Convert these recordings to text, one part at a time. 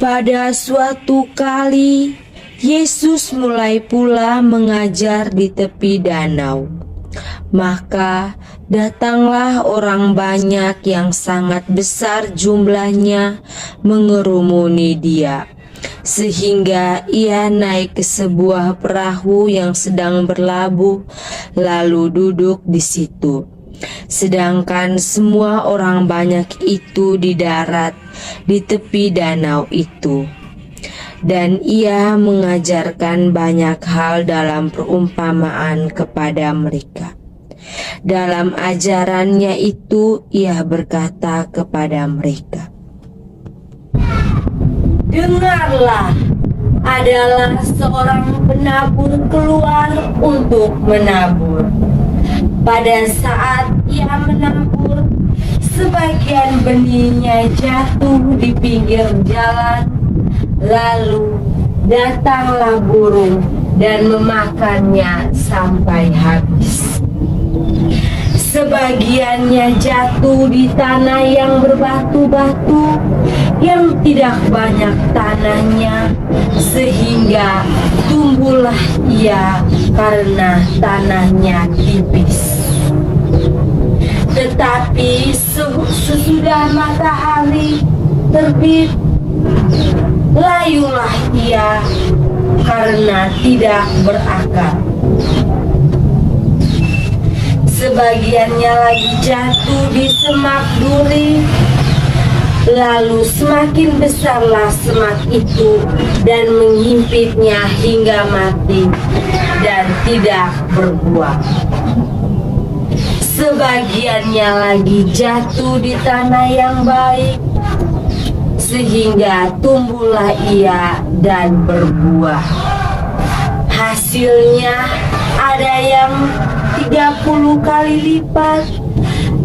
Pada suatu kali, Yesus mulai pula mengajar di tepi danau. Maka datanglah orang banyak yang sangat besar jumlahnya mengerumuni Dia, sehingga Ia naik ke sebuah perahu yang sedang berlabuh, lalu duduk di situ. Sedangkan semua orang banyak itu di darat di tepi danau itu. Dan Ia mengajarkan banyak hal dalam perumpamaan kepada mereka. Dalam ajarannya itu Ia berkata kepada mereka, "Dengarlah, adalah seorang penabur keluar untuk menabur. Pada saat ia menabur, sebagian benihnya jatuh di pinggir jalan, lalu datanglah burung dan memakannya sampai habis. Sebagiannya jatuh di tanah yang berbatu-batu, yang tidak banyak tanahnya, sehingga tumbuhlah ia karena tanahnya tipis. Tetapi sesudah matahari terbit, layulah ia karena tidak berakar. Sebagiannya lagi jatuh di semak duri, lalu semakin besarlah semak itu dan menghimpitnya hingga mati dan tidak berbuah. Sebagiannya lagi jatuh di tanah yang baik, sehingga tumbuhlah ia dan berbuah. Hasilnya ada yang 30 kali lipat,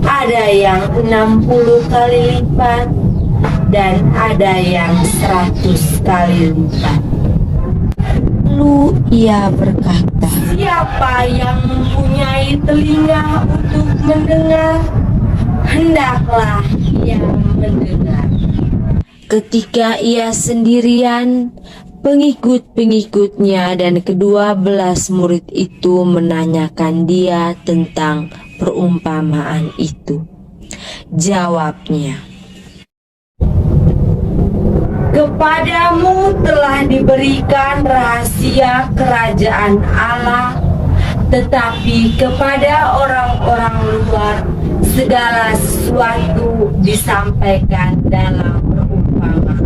ada yang 60 kali lipat, dan ada yang 100 kali lipat." Lalu Ia berkata, "Siapa yang mempunyai telinga untuk mendengar, hendaklah ia mendengar." Ketika Ia sendirian, pengikut-pengikutnya dan ke-12 murid itu menanyakan Dia tentang perumpamaan itu. Jawabnya, "Kepadamu telah diberikan rahasia kerajaan Allah, tetapi kepada orang-orang luar segala sesuatu disampaikan dalam perumpamaan,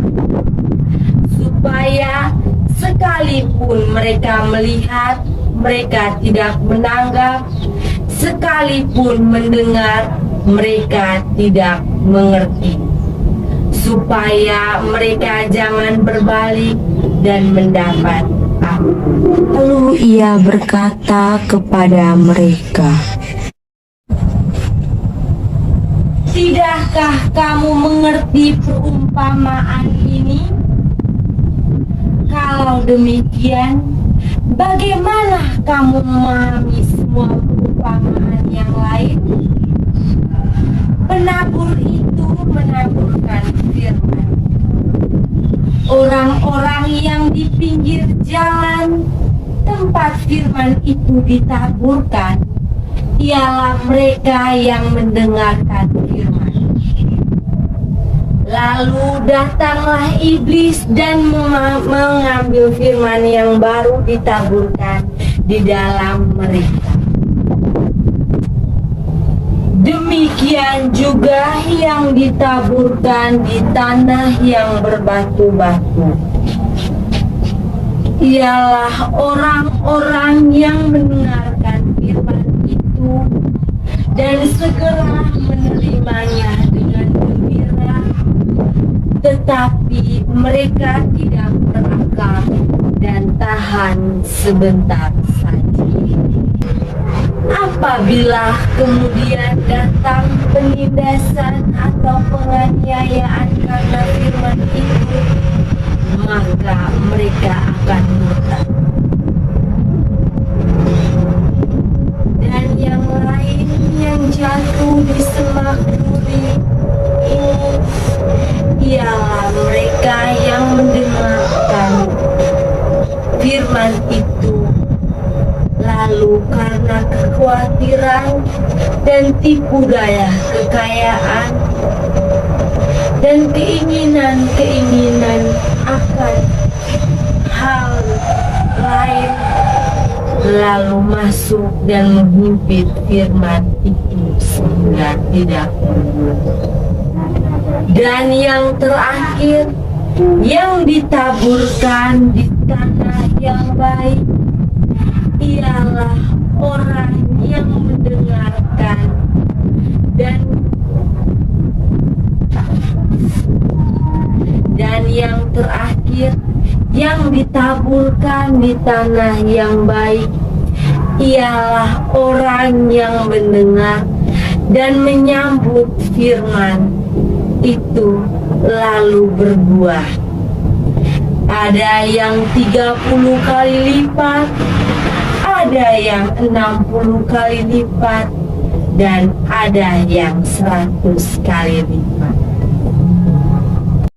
supaya sekalipun mereka melihat, mereka tidak menanggap, sekalipun mendengar, mereka tidak mengerti, supaya mereka jangan berbalik dan mendapat ampun." Lalu Ia berkata kepada mereka, "Tidakkah kamu mengerti perumpamaan ini? Kalau demikian, bagaimana kamu memahami semua perumpamaan yang lain? Penabur itu menaburkan firman. Orang-orang yang di pinggir jalan tempat firman itu ditaburkan, ialah mereka yang mendengarkan firman. Lalu datanglah iblis dan mengambil firman yang baru ditaburkan di dalam mereka. Demikian juga yang ditaburkan di tanah yang berbatu-batu, ialah orang-orang yang mendengarkan firman itu dan segera menerimanya dengan gembira, tetapi mereka tidak berakal dan tahan sebentar saja. Apabila kemudian datang penindasan atau penganiayaan karena firman itu, maka mereka akan murtad. Dan yang lain yang jatuh di semak duri ini ialah mereka yang kekhawatiran dan tipu daya kekayaan dan keinginan-keinginan akan hal lain lalu masuk dan menghimpit firman itu sehingga tidak berbuah. Dan yang terakhir, yang ditaburkan di tanah yang baik ialah orang yang mendengarkan dan yang terakhir, yang ditaburkan di tanah yang baik ialah orang yang mendengar dan menyambut firman itu lalu berbuah. Ada yang 30 kali lipat, ada yang 60 kali lipat, dan ada yang 100 kali lipat.